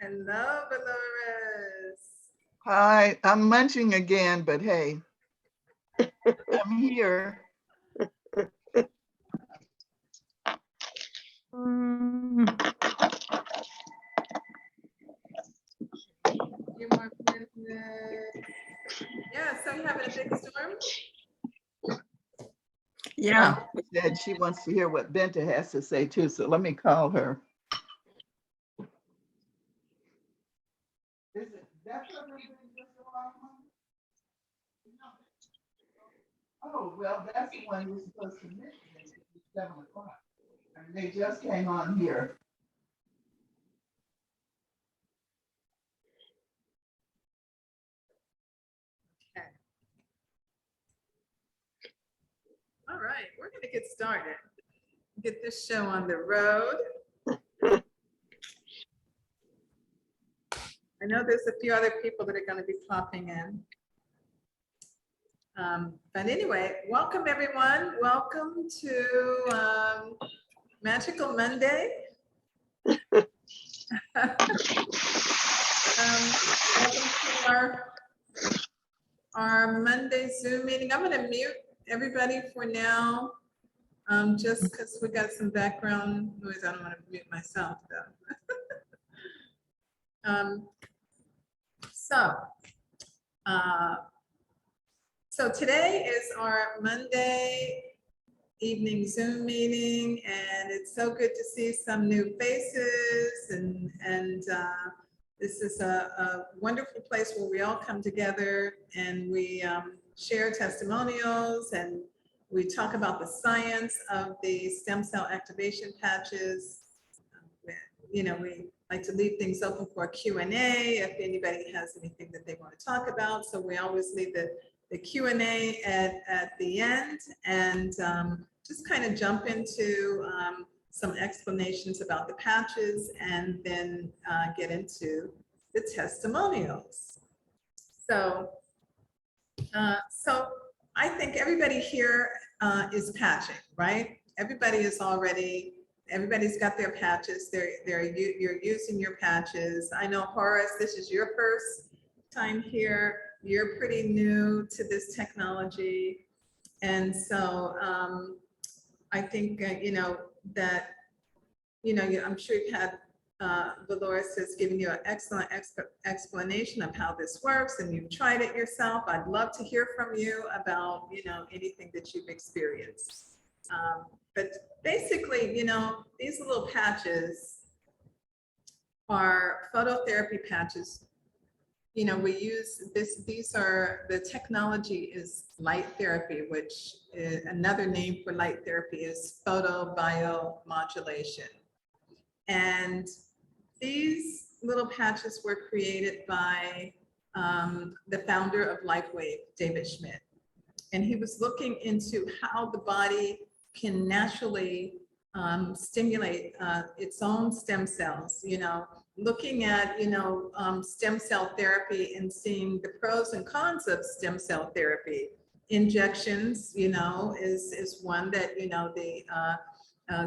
Hello, Dolores. Hi, I'm munching again, but hey, I'm here. Few more minutes. Yeah, so you having a big storm? Yeah. She said she wants to hear what Benta has to say too, so let me call her. Is it definitely just a long one? Oh, well, that's the one you're supposed to miss. It's 7 o'clock. And they just came on here. Okay. All right, we're gonna get started. Get this show on the road. I know there's a few other people that are gonna be popping in. But anyway, welcome everyone. Welcome to Magical Monday. Welcome to our Monday Zoom meeting. I'm going to mute everybody for now, just because we got some background noise. I don't want to mute myself though. So today is our Monday evening Zoom meeting, and it's so good to see some new faces, and this is a wonderful place where we all come together and we share testimonials and we talk about the science of the stem cell activation patches. You know, we like to leave things open for a Q&A if anybody has anything that they want to talk about. So we always leave the Q&A at the end, and just kind of jump into some explanations about the patches, and then get into the testimonials. So I think everybody here is patching, right? Everybody's got their patches. You're using your patches. I know, Horace, this is your first time here. You're pretty new to this technology. And so I think, I'm sure you've had, Dolores has given you an excellent explanation of how this works, and you've tried it yourself. I'd love to hear from you about, anything that you've experienced. But basically, these little patches are phototherapy patches. We use this, the technology is light therapy, which is another name for light therapy is photobiomodulation. And these little patches were created by the founder of LifeWave, David Schmidt. And he was looking into how the body can naturally stimulate its own stem cells, looking at, stem cell therapy and seeing the pros and cons of stem cell therapy. Injections, is one that, the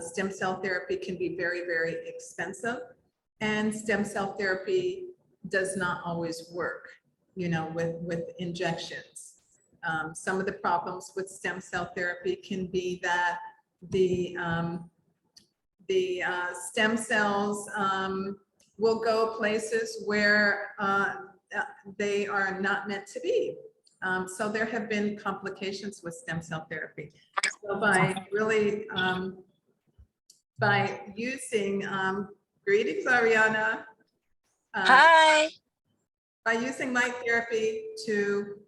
stem cell therapy can be very, very expensive, and stem cell therapy does not always work, with injections. Some of the problems with stem cell therapy can be that the stem cells will go places where they are not meant to be. So there have been complications with stem cell therapy. So by really, by using, greetings, Ariana. Hi. By using light therapy to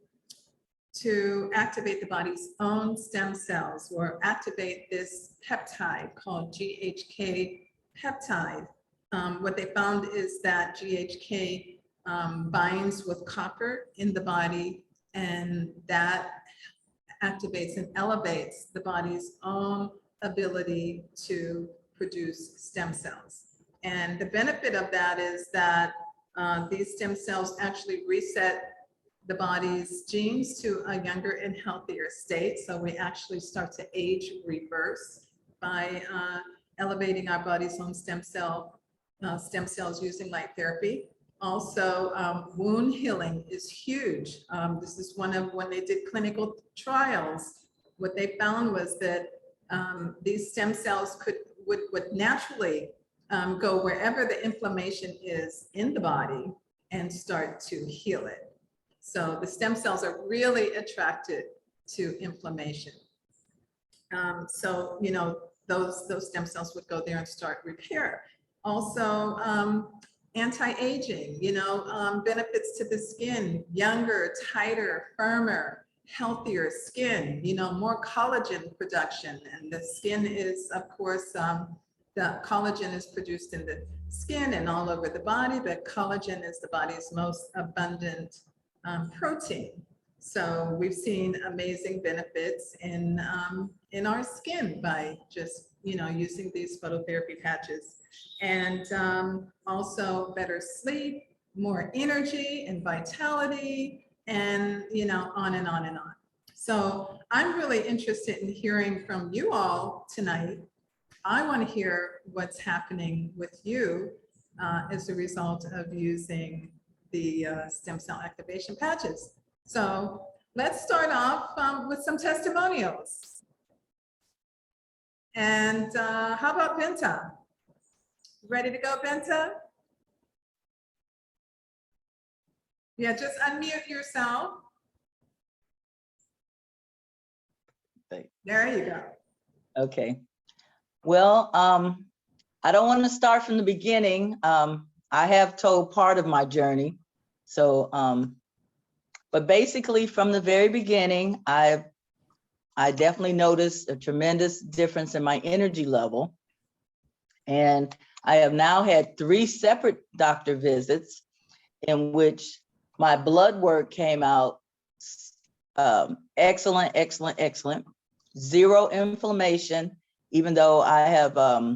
activate the body's own stem cells, or activate this peptide called GHK peptide. What they found is that GHK binds with copper in the body, and that activates and elevates the body's own ability to produce stem cells. And the benefit of that is that these stem cells actually reset the body's genes to a younger and healthier state. So we actually start to age reverse by elevating our body's own stem cell stem cells using light therapy. Also, wound healing is huge. This is one of when they did clinical trials, what they found was that these stem cells would naturally go wherever the inflammation is in the body and start to heal it. So the stem cells are really attracted to inflammation. So, you know, those stem cells would go there and start repair. Also, anti-aging, you know, benefits to the skin, younger, tighter, firmer, healthier skin, you know, more collagen production. And the skin is, of course, the collagen is produced in the skin and all over the body, but collagen is the body's most abundant protein. So we've seen amazing benefits in our skin by just, you know, using these phototherapy patches. And also better sleep, more energy and vitality, and, you know, on and on and on. So I'm really interested in hearing from you all tonight. I want to hear what's happening with you as a result of using the stem cell activation patches. So let's start off with some testimonials. And how about Benta? Ready to go, Benta? Yeah, just unmute yourself. There you go. Okay. Well, I don't want to start from the beginning. I have told part of my journey. So, but basically from the very beginning, I definitely noticed a tremendous difference in my energy level. And I have now had 3 separate doctor visits in which my blood work came out excellent, excellent, excellent. 0 inflammation, even though I have RA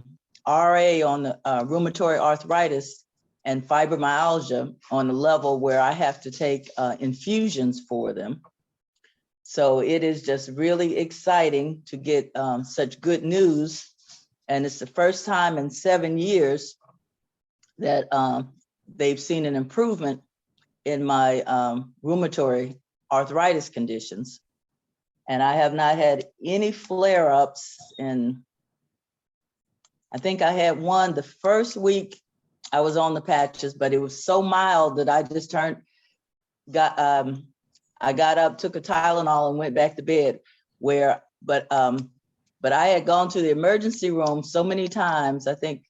on the rheumatoid arthritis and fibromyalgia on the level where I have to take infusions for them. So it is just really exciting to get such good news. And it's the first time in 7 years that they've seen an improvement in my rheumatoid arthritis conditions. And I have not had any flare-ups. And I think I had one the first week I was on the patches, but it was so mild that I just I got up, took a Tylenol and went back to bed. But I had gone to the emergency room so many times, I think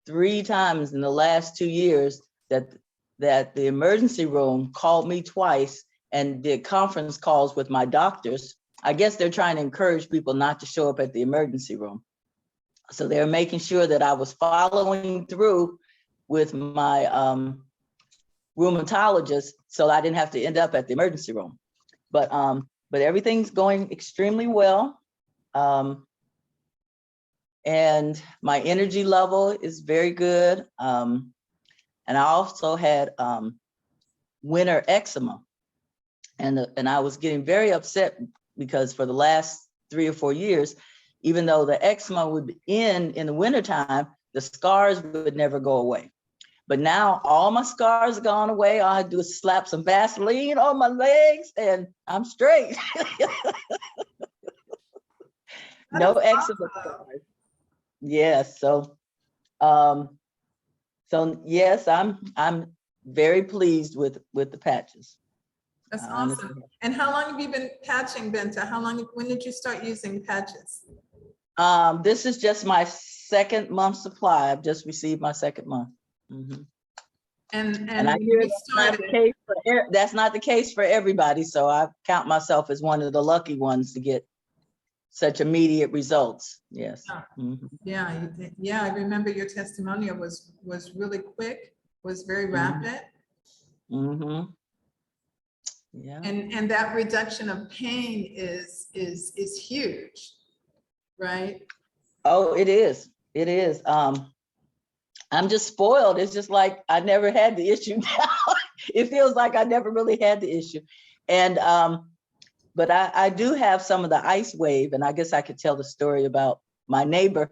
3 times in the last 2 years, that the emergency room called me twice and did conference calls with my doctors. I guess they're trying to encourage people not to show up at the emergency room. So they're making sure that I was following through with my rheumatologist, so I didn't have to end up at the emergency room. But everything's going extremely well. And my energy level is very good. And I also had winter eczema. And I was getting very upset because for the last 3 or 4 years, even though the eczema would end in the wintertime, the scars would never go away. But now all my scars are gone away. All I do is slap some Vaseline on my legs and I'm straight. No eczema scars. Yes. So yes, I'm very pleased with the patches. That's awesome. And how long have you been patching, Benta? When did you start using patches? This is just my 2nd month supply. I've just received my 2nd month. Mm-hmm. And I hear that's not the case for everybody. So I count myself as one of the lucky ones to get such immediate results. Yes. Yeah. Yeah. I remember your testimonial was really quick, was very rapid. Mm-hmm. Yeah. And that reduction of pain is huge, right? Oh, it is. It is. I'm just spoiled. It's just like I never had the issue now. It feels like I never really had the issue. And but I do have some of the ice wave, and I guess I could tell the story about my neighbor.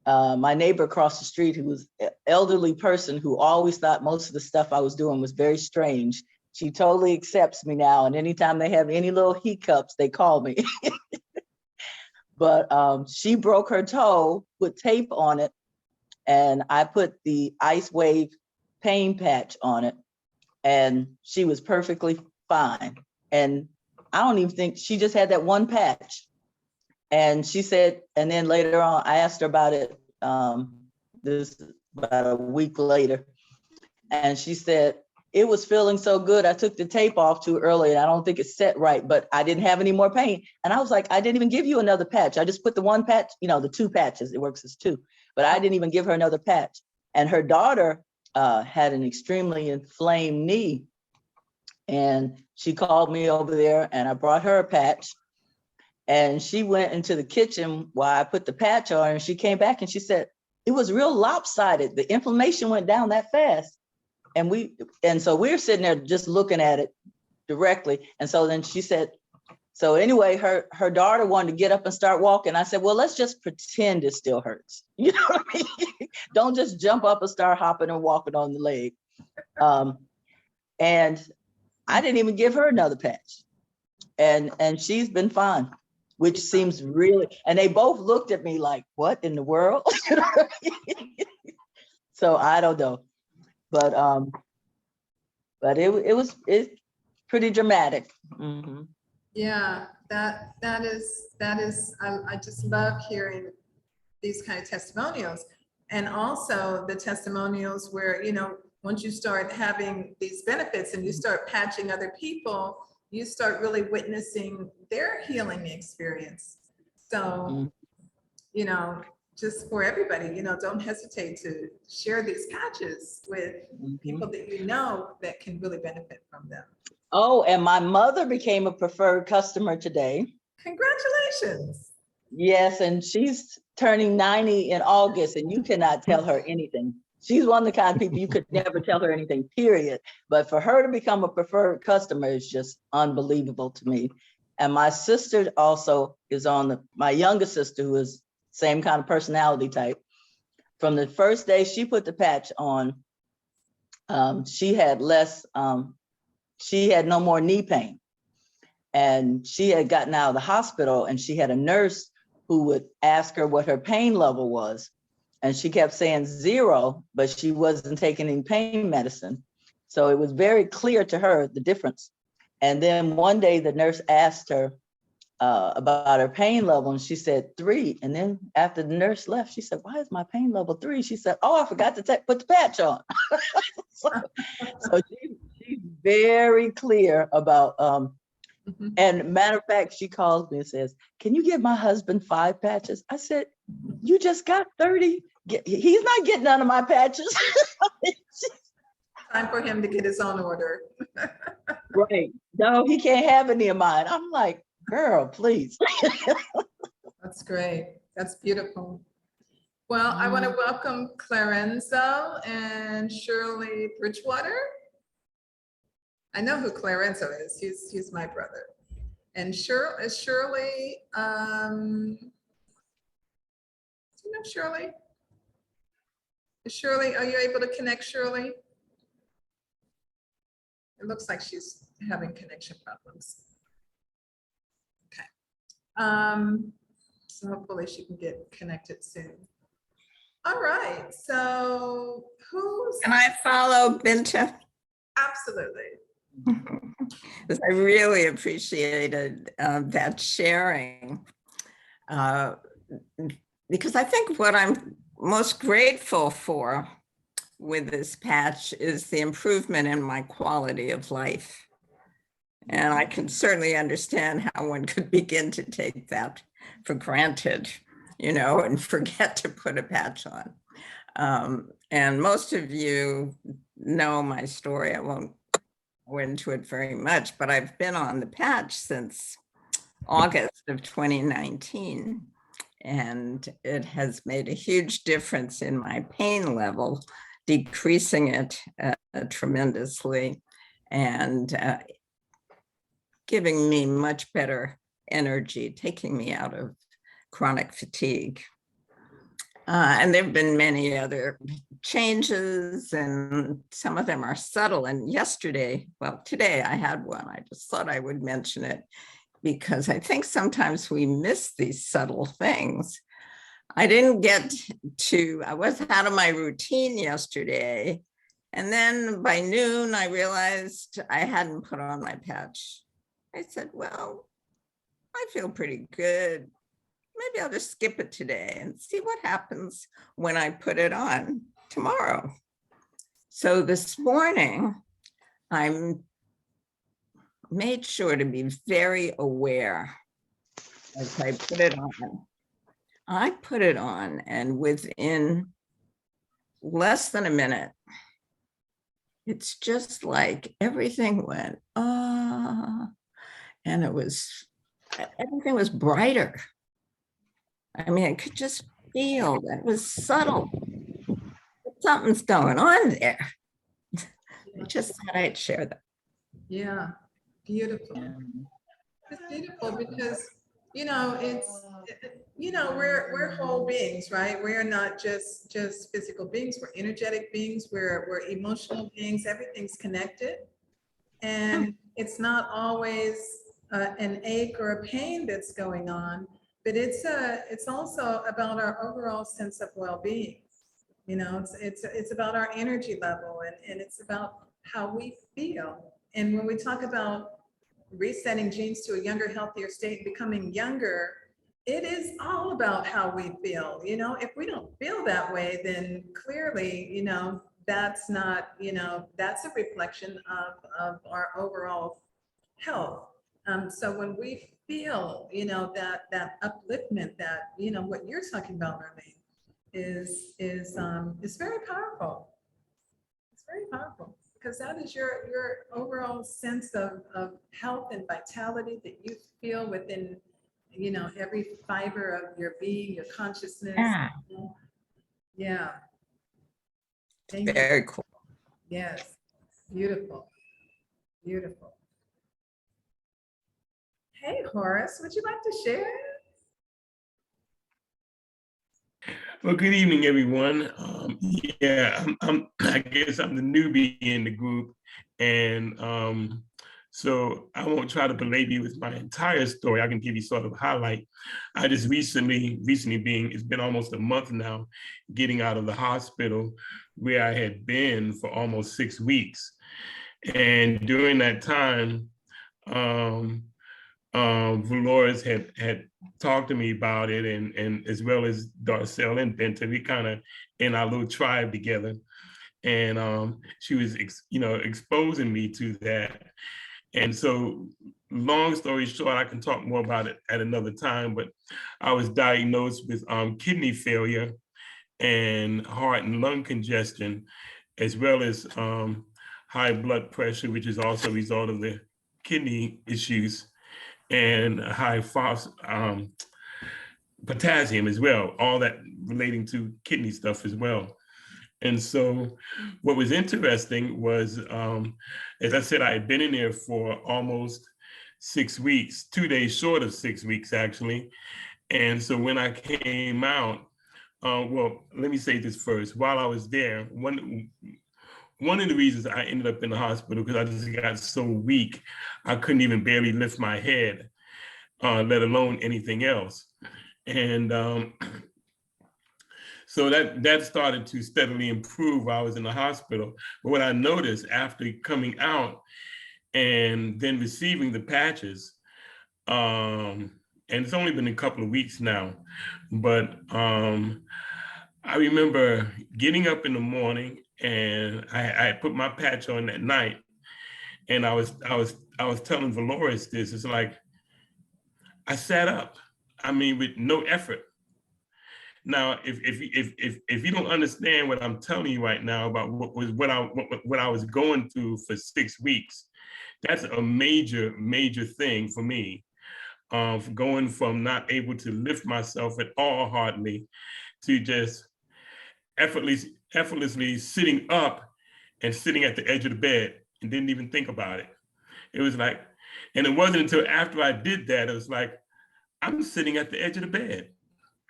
my neighbor across the street, who was an elderly person who always thought most of the stuff I was doing was very strange. She totally accepts me now. And anytime they have any little hiccups, they call me. But she broke her toe, put tape on it, and I put the Ice Wave pain patch on it, and she was perfectly fine. And I don't even think, she just had that one patch. And she said, and then later on, I asked her about it this about a week later, and she said, it was feeling so good. I took the tape off too early and I don't think it's set right, but I didn't have any more pain. And I was like, I didn't even give you another patch. I just put the one patch, you know, the two patches, it works as two, but I didn't even give her another patch. And her daughter had an extremely inflamed knee. And she called me over there and I brought her a patch. And she went into the kitchen while I put the patch on, and she came back and she said, it was real lopsided. The inflammation went down that fast. And so we're sitting there just looking at it directly. And so then she said, so anyway, her daughter wanted to get up and start walking. I said, well, let's just pretend it still hurts. You know what I mean? Don't just jump up and start hopping and walking on the leg. And I didn't even give her another patch. And she's been fine, which seems really, and they both looked at me like, what in the world? So I don't know. But it's pretty dramatic. Mm-hmm. Yeah, that is, I just love hearing these kind of testimonials. And also the testimonials where, you know, once you start having these benefits and you start patching other people, you start really witnessing their healing experience. So, you know, just for everybody, you know, don't hesitate to share these patches with people that you know that can really benefit from them. Oh, and my mother became a preferred customer today. Congratulations. Yes, and she's turning 90 in August, and you cannot tell her anything. She's one of the kind of people you could never tell her anything, period. But for her to become a preferred customer is just unbelievable to me. And my sister also is my younger sister, who is same kind of personality type. From the first day she put the patch on, she had no more knee pain. And she had gotten out of the hospital, and she had a nurse who would ask her what her pain level was. And she kept saying 0, but she wasn't taking any pain medicine. So it was very clear to her, the difference. And then one day the nurse asked her about her pain level, and she said 3. And then after the nurse left, she said, why is my pain level 3? She said, oh, I forgot to put the patch on. so she's very clear about, and matter of fact, she calls me and says, can you give my husband 5 patches? I said, you just got 30. He's not getting none of my patches. Time for him to get his own order. Right. No, he can't have any of mine. I'm like, girl, please. That's great. That's beautiful. Well, I want to welcome Clarenzo and Shirley Bridgewater. I know who Clarenzo is. He's my brother. And Shirley, do you know Shirley? Shirley, are you able to connect Shirley? It looks like she's having connection problems. Okay. So hopefully she can get connected soon. All right, so who's? Can I follow Binta? Absolutely. Because I really appreciated that sharing. Because I think what I'm most grateful for with this patch is the improvement in my quality of life. And I can certainly understand how one could begin to take that for granted, you know, and forget to put a patch on. And most of you know my story. I won't go into it very much, but I've been on the patch since August of 2019. And it has made a huge difference in my pain level, decreasing it tremendously and giving me much better energy, taking me out of chronic fatigue. And there have been many other changes, and some of them are subtle. And yesterday, well, today I had one. I just thought I would mention it because I think sometimes we miss these subtle things. I was out of my routine yesterday. And then by noon, I realized I hadn't put on my patch. I said, well, I feel pretty good. Maybe I'll just skip it today and see what happens when I put it on tomorrow. So this morning, I made sure to be very aware as I put it on. I put it on, and within less than a minute, it's just like everything went, and everything was brighter. I mean, I could just feel that it was subtle. Something's going on there. I just thought I'd share that. Yeah, beautiful. It's beautiful because, we're whole beings, right? We are not just physical beings. We're energetic beings. We're emotional beings. Everything's connected. And it's not always an ache or a pain that's going on, but it's also about our overall sense of well-being. It's about our energy level, and it's about how we feel. And when we talk about resetting genes to a younger, healthier state, becoming younger, it is all about how we feel. If we don't feel that way, then clearly, that's not, that's a reflection of our overall health. So when we feel, that upliftment, that, what you're talking about, Marlene, is very powerful. It's very powerful because that is your overall sense of health and vitality that you feel within, every fiber of your being, your consciousness. Yeah. Thank you. Very cool. Yes. Beautiful. Beautiful. Hey, Horace, would you like to share? Well, good evening, everyone. I guess I'm the newbie in the group, and so I won't try to belabor you with my entire story. I can give you sort of a highlight. I just recently it's been almost a month now, getting out of the hospital where I had been for almost 6 weeks, and during that time, Dolores had talked to me about it, and as well as Darcel and Benton, we kind of in our little tribe together, and she was exposing me to that. And so, long story short, I can talk more about it at another time, but I was diagnosed with kidney failure and heart and lung congestion, as well as high blood pressure, which is also a result of the kidney issues, and high potassium as well, all that relating to kidney stuff as well. And so what was interesting was, as I said, I had been in there for almost 6 weeks, 2 days short of 6 weeks, actually. And so when I came out, well, let me say this first. While I was there, one of the reasons I ended up in the hospital, because I just got so weak, I couldn't even barely lift my head, let alone anything else. And so that started to steadily improve while I was in the hospital. But what I noticed after coming out and then receiving the patches, and it's only been a couple of weeks now, but I remember getting up in the morning, and I put my patch on that night, and I was telling Dolores this. It's like I sat up. I mean, with no effort. Now, if you don't understand what I'm telling you right now about what I was going through for 6 weeks, that's a major thing for me. Going from not able to lift myself at all hardly to just effortlessly sitting up and sitting at the edge of the bed and didn't even think about it. It was like, and it wasn't until after I did that, it was like, I'm sitting at the edge of the bed.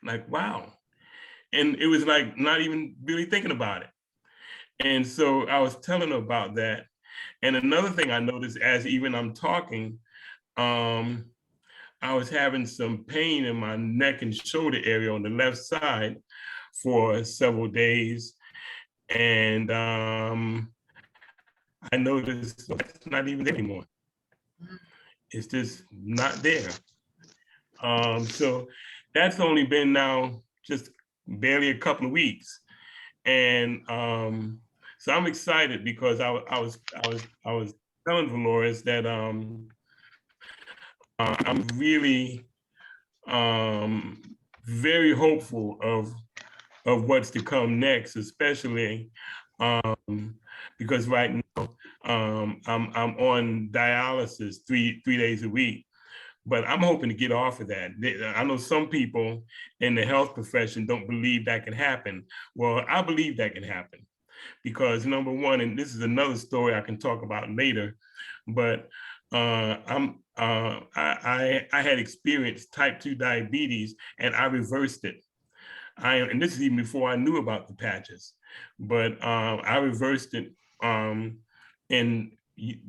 Like, wow. And it was like not even really thinking about it. And so I was telling her about that. And another thing I noticed as even I'm talking, I was having some pain in my neck and shoulder area on the left side for several days. And I noticed it's not even there anymore. It's just not there. So that's only been now just barely a couple of weeks. And so I'm excited because I was telling Dolores that I'm really very hopeful of what's to come next, especially because right now I'm on dialysis three days a week, but I'm hoping to get off of that. I know some people in the health profession don't believe that can happen. Well, I believe that can happen because number one, and this is another story I can talk about later, but I had experienced type 2 diabetes and I reversed it. And this is even before I knew about the patches, but I reversed it in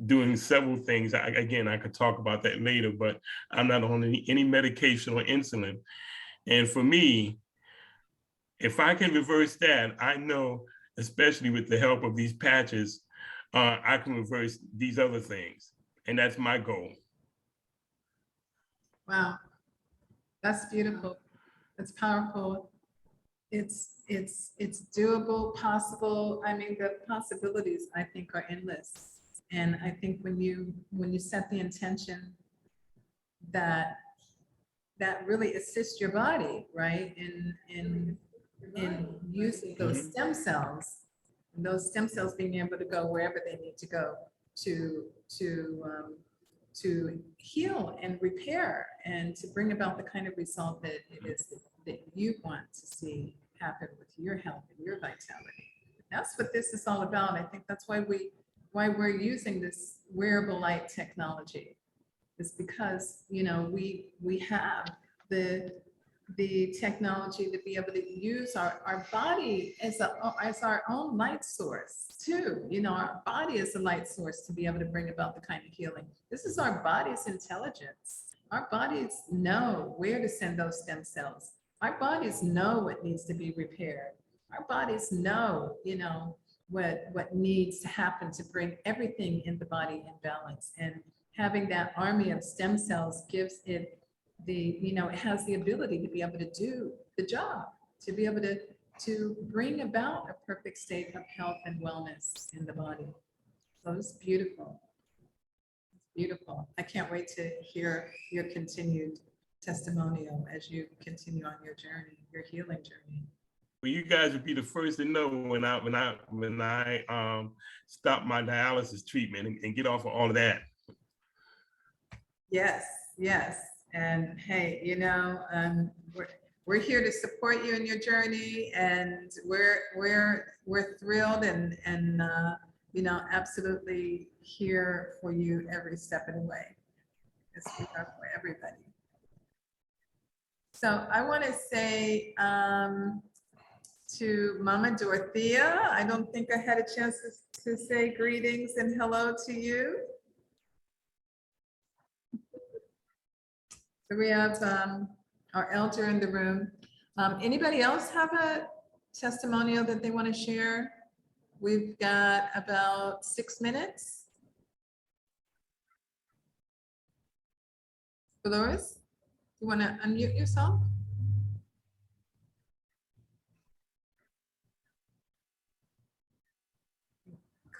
doing several things. Again, I could talk about that later, but I'm not on any medication or insulin. And for me, if I can reverse that, I know, especially with the help of these patches, I can reverse these other things. And that's my goal. Wow, that's beautiful. That's powerful. It's doable, possible. I mean, the possibilities I think are endless. And I think when you set the intention that really assists your body, right, in using those stem cells, and those stem cells being able to go wherever they need to go to heal and repair and to bring about the kind of result that it is that you want to see happen with your health and your vitality. That's what this is all about. I think that's why we're using this wearable light technology, is because, you know, we have the technology to be able to use our body as our own light source too. You know, our body is a light source to be able to bring about the kind of healing. This is our body's intelligence. Our bodies know where to send those stem cells. Our bodies know what needs to be repaired. Our bodies know, you know, what needs to happen to bring everything in the body in balance. And having that army of stem cells gives it it has the ability to be able to do the job, to be able to bring about a perfect state of health and wellness in the body. So it's beautiful. It's beautiful. I can't wait to hear your continued testimonial as you continue on your journey, your healing journey. Well, you guys would be the first to know when I stop my dialysis treatment and get off of all of that. Yes, yes. And hey, you know, we're here to support you in your journey, and we're thrilled and you know, absolutely here for you every step of the way. Because we are for everybody. So I want to say to Mama Dorothea, I don't think I had a chance to say greetings and hello to you. So we have our elder in the room. Anybody else have a testimonial that they want to share? We've got about 6 minutes. Dolores, you want to unmute yourself?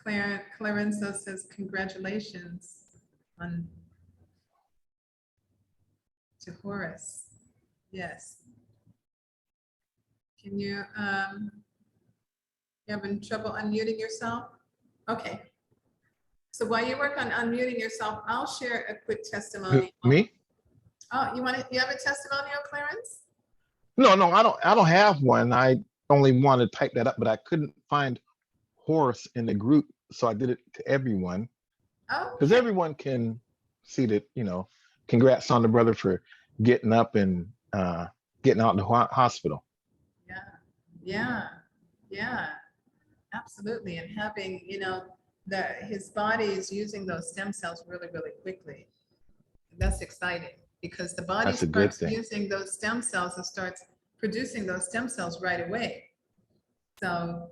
Clarenzo says congratulations on to Horace. Yes. Can you having trouble unmuting yourself? Okay. So while you work on unmuting yourself, I'll share a quick testimony. Me? Oh, you have a testimonial, Clarence? No, I don't have one. I only want to type that up, but I couldn't find Horace in the group, so I did it to everyone. Oh, because everyone can see that, you know, congrats on the brother for getting up and getting out of the hospital. yeah, Yeah, yeah, absolutely. And having, his body is using those stem cells really, really quickly. That's exciting because the body That's a good starts thing. using those stem cells and starts producing those stem cells right away. So,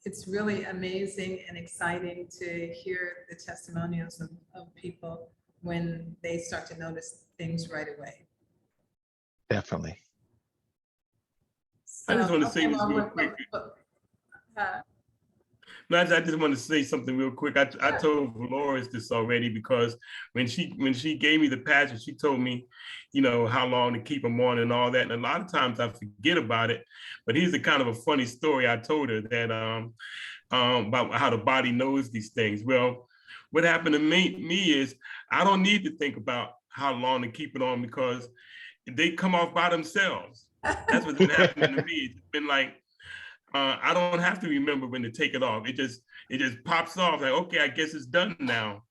it's really amazing and exciting to hear the testimonials of people when they start to notice things right away. Definitely. I just So, want to say okay, this well, real quick. uh, No, I just want to say something real quick. I Sure. told Dolores this already because when she gave me the patches, she told me, how long to keep them on and all that. And a lot of times I forget about it. But here's a kind of a funny story I told her that about how the body knows these things. Well, what happened to me is I don't need to think about how long to keep it on because they come off by themselves. That's what's been happening to me. It's been like, I don't have to remember when to take it off. It just pops off like, okay, I guess it's done now.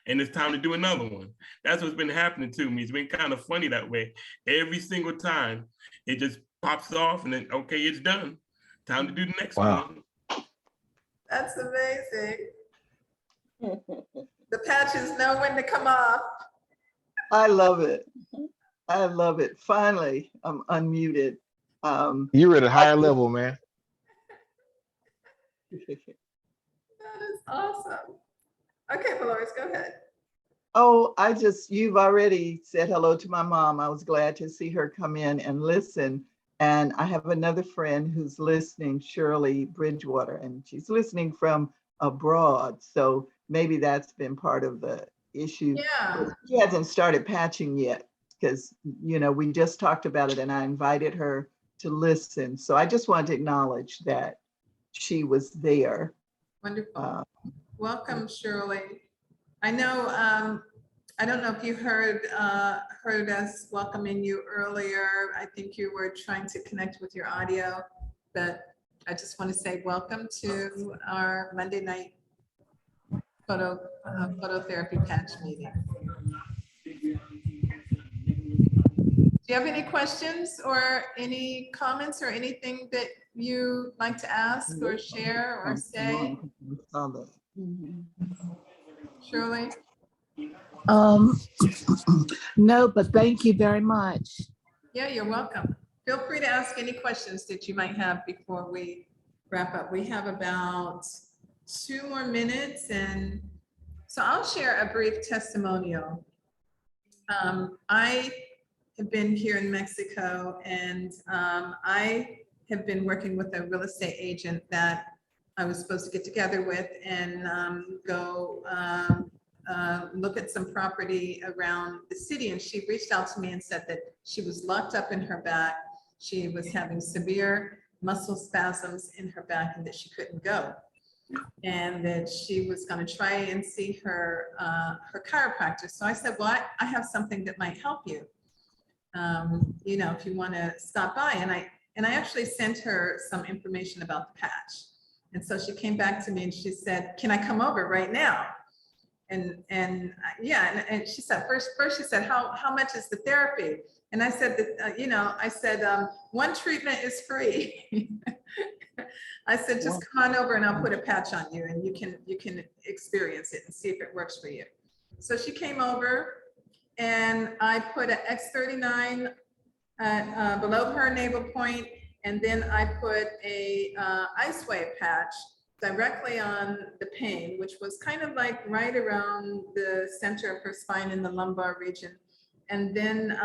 And it's time to do another one. That's what's been happening to me. It's been kind of funny that way. Every single time it just pops off and then, okay, it's done. Time to do the next Wow. one. That's amazing. The patches know when to come off. I love it. I love it. Finally, I'm unmuted. You're at a higher level, man. That is awesome. Okay, Dolores, go ahead. Oh, you've already said hello to my mom. I was glad to see her come in and listen. And I have another friend who's listening, Shirley Bridgewater, and she's listening from abroad. So maybe that's been part of the issue. Yeah. She hasn't started patching yet because, we just talked about it and I invited her to listen. So I just wanted to acknowledge that she was there. Wonderful. Welcome, Shirley. I know, I don't know if you heard us welcoming you earlier. I think you were trying to connect with your audio, but I just want to say welcome to our Monday night phototherapy patch meeting. Do you have any questions or any comments or anything that you like to ask or share or say? Shirley? No, but thank you very much. Yeah, you're welcome. Feel free to ask any questions that you might have before we wrap up. We have about 2 more minutes, and so I'll share a brief testimonial. I have been here in Mexico, and I have been working with a real estate agent that I was supposed to get together with and go look at some property around the city. And she reached out to me and said that she was locked up in her back. She was having severe muscle spasms in her back and that she couldn't go. And that she was going to try and see her chiropractor. So I said, well, I have something that might help you. If you want to stop by. And I actually sent her some information about the patch. And so she came back to me and she said, can I come over right now? And she said, first she said, how much is the therapy? And I said that, one treatment is free. I said, just come on over and I'll put a patch on you and you can experience it and see if it works for you. So she came over and I put an x39 below her navel point, and then I put a ice wave patch directly on the pain, which was kind of like right around the center of her spine in the lumbar region. And then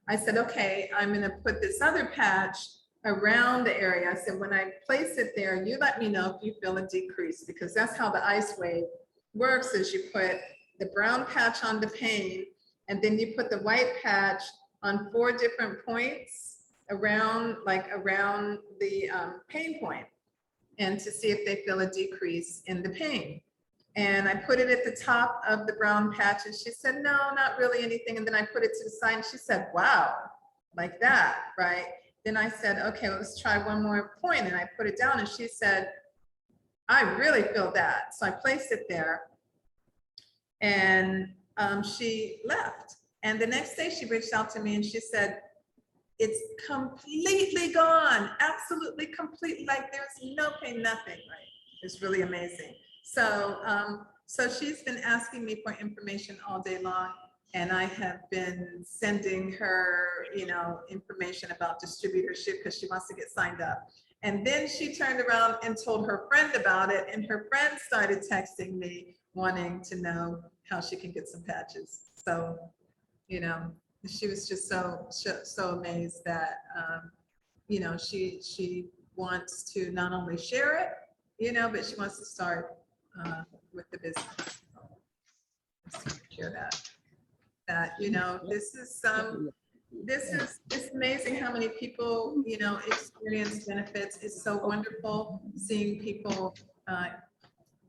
I said, okay, I'm gonna put this other patch around the area. I said, when I place it there, you let me know if you feel a decrease, because that's how the ice wave works, is you put the brown patch on the pain, and then you put the white patch on 4 different points around the pain point, and to see if they feel a decrease in the pain. And I put it at the top of the brown patch, and she said, no, not really anything. And then I put it to the side, and she said, wow, like that, right? Then I said, okay, let's try one more point. And I put it down, and she said, I really feel that. So I placed it there, and she left. And the next day she reached out to me and she said, it's completely gone, absolutely completely, like there's no pain, nothing, right? It's really amazing. So, so she's been asking me for information all day long, and I have been sending her, you know, information about distributorship because she wants to get signed up. And then she turned around and told her friend about it, and her friend started texting me wanting to know how she can get some patches. So, you know, she was just so amazed that, you know, she wants to not only share it, you know, but she wants to start with the business. Just to share that, you know, it's amazing how many people, you know, experience benefits. It's so wonderful seeing people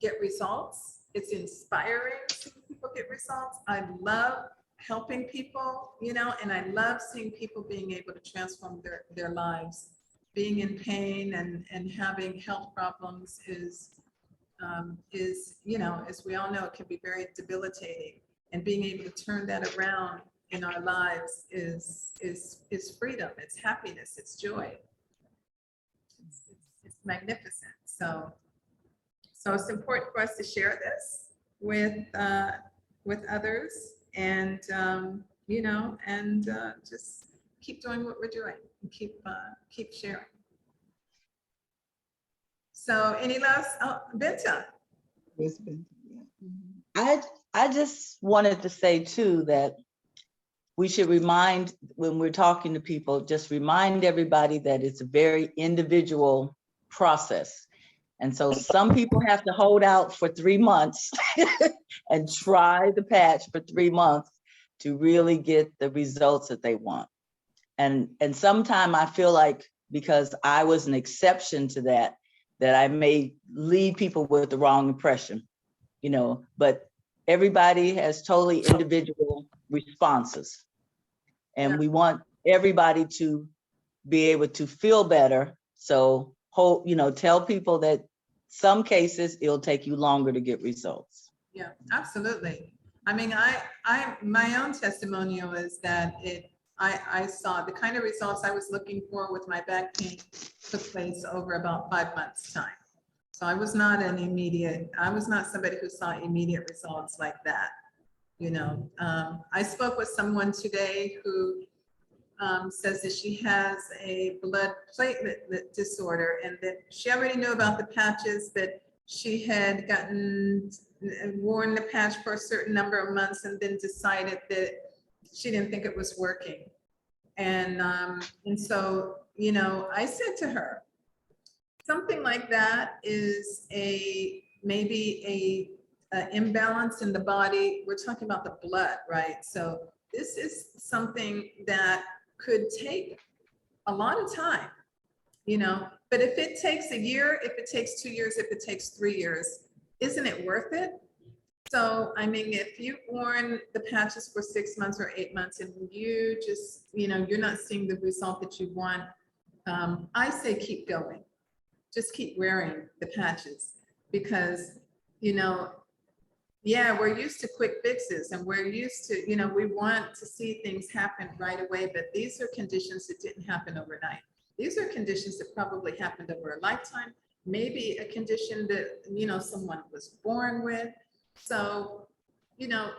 get results. It's inspiring seeing people get results. I love helping people, you know, and I love seeing people being able to transform their lives. Being in pain and having health problems is, you know, as we all know, it can be very debilitating. And being able to turn that around in our lives is freedom, it's happiness, it's joy. It's magnificent. So it's important for us to share this with others, and you know, and just keep doing what we're doing, and keep sharing. So any last, Binta? Yes, Binta, yeah. I just wanted to say too that we should remind, when we're talking to people, just remind everybody that it's a very individual process. And so some people have to hold out for 3 months and try the patch for 3 months to really get the results that they want. And sometimes I feel like, because I was an exception to that I may leave people with the wrong impression, you know, but everybody has totally individual responses. And Yeah. we want everybody to be able to feel better. So, you know, tell people that some cases it'll take you longer to get results. Yeah, absolutely. I mean, my own testimonial is that I saw the kind of results I was looking for with my back pain took place over about 5 months' time. So I was not somebody who saw immediate results like that. You know, I spoke with someone today who says that she has a blood platelet disorder, and that she already knew about the patches, but she had worn the patch for a certain number of months and then decided that she didn't think it was working. And so, you know, I said to her, something like that is maybe a imbalance in the body. We're talking about the blood, right? So this is something that could take a lot of time, you know, but if it takes a year, if it takes 2 years, if it takes 3 years, isn't it worth it? So, I mean, if you've worn the patches for 6 months or 8 months and you just, you know, you're not seeing the result that you want, I say keep going. Just keep wearing the patches, because, you know, yeah, we're used to quick fixes, and we're used to, you know, we want to see things happen right away, but these are conditions that didn't happen overnight. These are conditions that probably happened over a lifetime, maybe a condition that, you know, someone was born with. So, you know,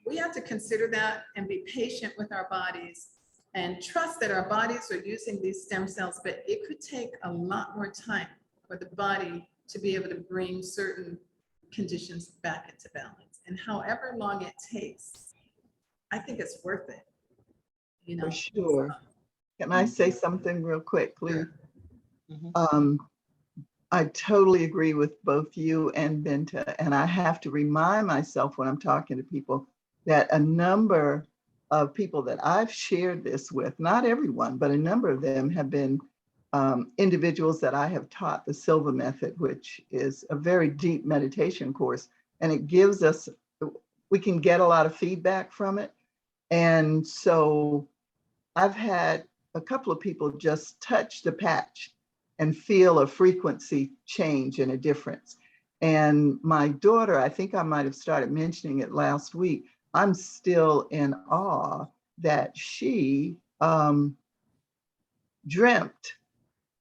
we have to consider that and be patient with our bodies and trust that our bodies are using these stem cells, but it could take a lot more time for the body to be able to bring certain conditions back into balance. And however long it takes, I think it's worth it, you know. For sure. Can I say something real quick, please? Mhm. I totally agree with both you and Binta, and I have to remind myself when I'm talking to people that a number of people that I've shared this with, not everyone, but a number of them have been individuals that I have taught the Silva method, which is a very deep meditation course, and it gives us, we can get a lot of feedback from it. And so I've had a couple of people just touch the patch and feel a frequency change and a difference. And my daughter, I think I might have started mentioning it last week, I'm still in awe that she dreamt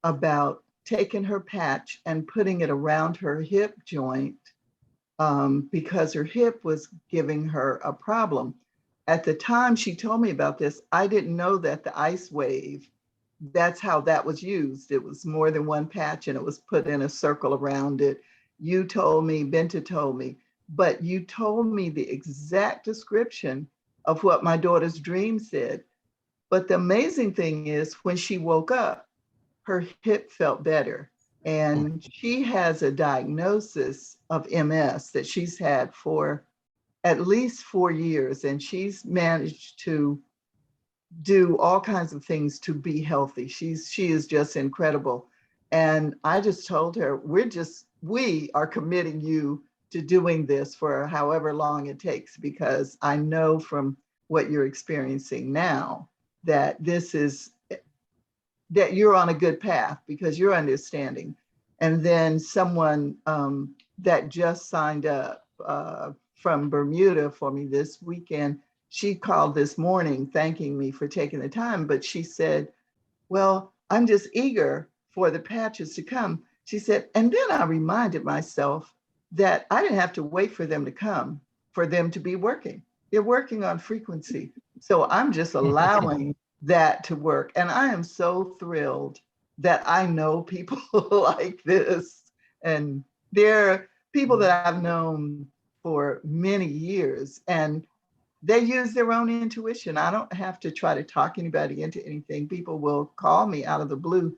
about taking her patch and putting it around her hip joint because her hip was giving her a problem. At the time she told me about this, I didn't know that the ice wave, that's how that was used. It was more than one patch and it was put in a circle around it. You told me, Benta told me, but you told me the exact description of what my daughter's dream said. But the amazing thing is when she woke up, her hip felt better. And she has a diagnosis of MS that she's had for at least 4 years. And she's managed to do all kinds of things to be healthy. She is just incredible. And I just told her, we are committing you to doing this for however long it takes, because I know from what you're experiencing now that that you're on a good path because you're understanding. And then someone that just signed up from Bermuda for me this weekend, she called this morning thanking me for taking the time, but she said, well, I'm just eager for the patches to come. She said, and then I reminded myself that I didn't have to wait for them to come, for them to be working. They're working on frequency. So I'm just allowing that to work. And I am so thrilled that I know people like this. And they're people that I've known for many years, and they use their own intuition. I don't have to try to talk anybody into anything. People will call me out of the blue.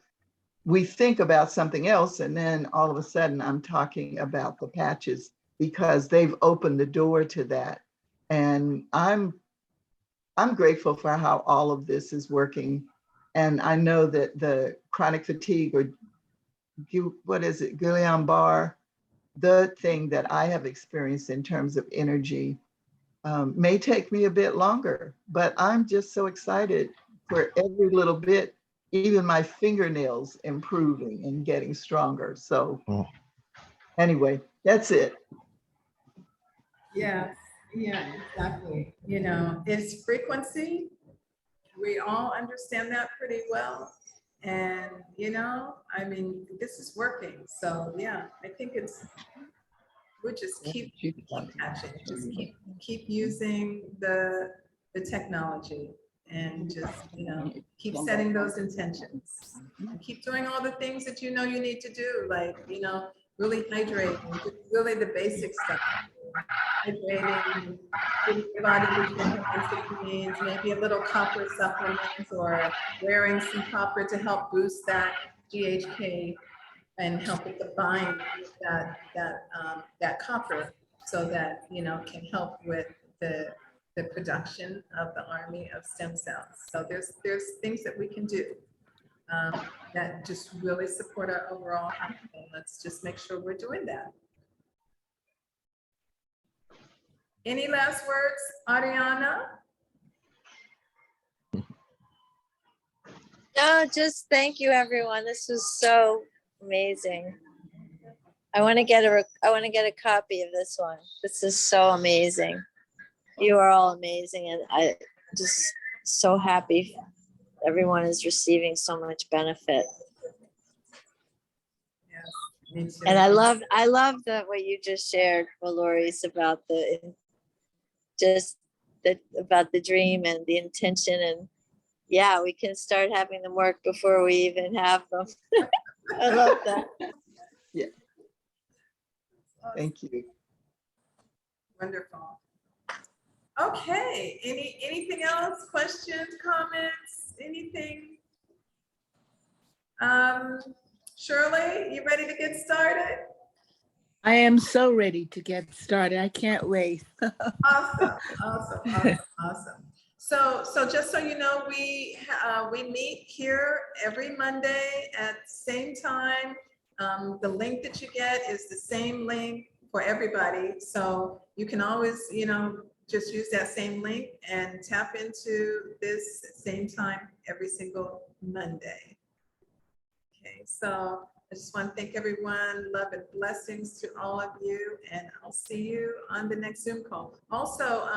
We think about something else, and then all of a sudden I'm talking about the patches because they've opened the door to that. And I'm grateful for how all of this is working. And I know that the chronic fatigue, or what is it, Guillain-Barré, the thing that I have experienced in terms of energy may take me a bit longer, but I'm just so excited for every little bit, even my fingernails improving and getting stronger. So anyway, that's it. Yeah, exactly. You know, it's frequency. We all understand that pretty well. And, you know, I mean, this is working. So yeah, I think we just keep patching, just keep using the technology, and just, you know, keep setting those intentions and keep doing all the things that you know you need to do, like, you know, really hydrating, just really the basic stuff. Hydrating, giving your body the nutrients it needs, maybe a little copper supplement, or wearing some copper to help boost that GHK and help it to bind that copper, so that, you know, can help with the production of the army of stem cells. So there's things that we can do that just really support our overall health. And let's just make sure we're doing that. Any last words, Ariana? No, just thank you, everyone. This was so amazing. I want to get a copy of this one. This is so amazing. You are all amazing, and I just so happy everyone is receiving so much benefit. Yes, and I love that what you just shared, Mallory's, about about the dream and the intention, and yeah, we can start having them work before we even have them. I love that. Yeah. Thank you. Wonderful. Okay, anything else? Questions, comments, anything? Shirley, you ready to get started? I am so ready to get started. I can't wait. Awesome. So just so you know, we meet here every Monday at the same time. The link that you get is the same link for everybody. So you can always, you know, just use that same link and tap into this same time every single Monday. Okay, so I just want to thank everyone. Love and blessings to all of you, and I'll see you on the next Zoom call. Also,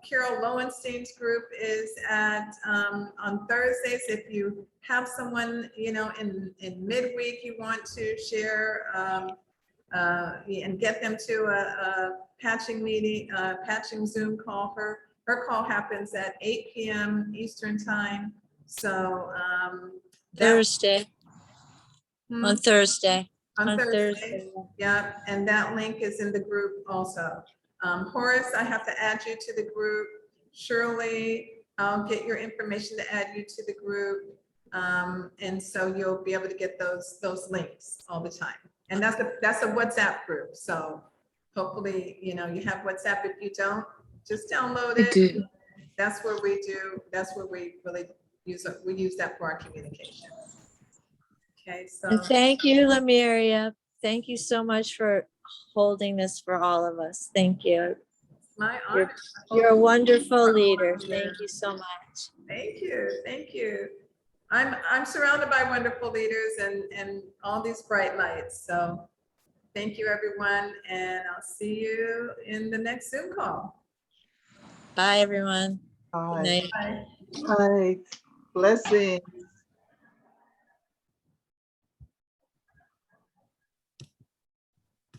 Carol Lowenstein's group is at, on Thursdays. If you have someone, you know, in midweek you want to share, and get them to a patching meeting, patching Zoom call. Her call happens at 8 p.m. Eastern time. So Thursday, on Thursday. on on Thursday. Thursday. Yeah, and that link is in the group also. Horace, I have to add you to the group. Shirley, I'll get your information to add you to the group. And so you'll be able to get those links all the time. And that's a WhatsApp group. So hopefully, you know, you have WhatsApp. If you don't, just download I it. do. That's where we really use it. We use that for our communication. Okay, so. And thank you, Leumeria. Thank you so much for holding this for all of us. Thank you. My honor. You're a wonderful leader. Thank you so much. Thank you, thank you. I'm surrounded by wonderful leaders and all these bright lights. So thank you, everyone, and I'll see you in the next Zoom call. Bye, everyone. Good Bye. night. Bye. Bye. Blessings.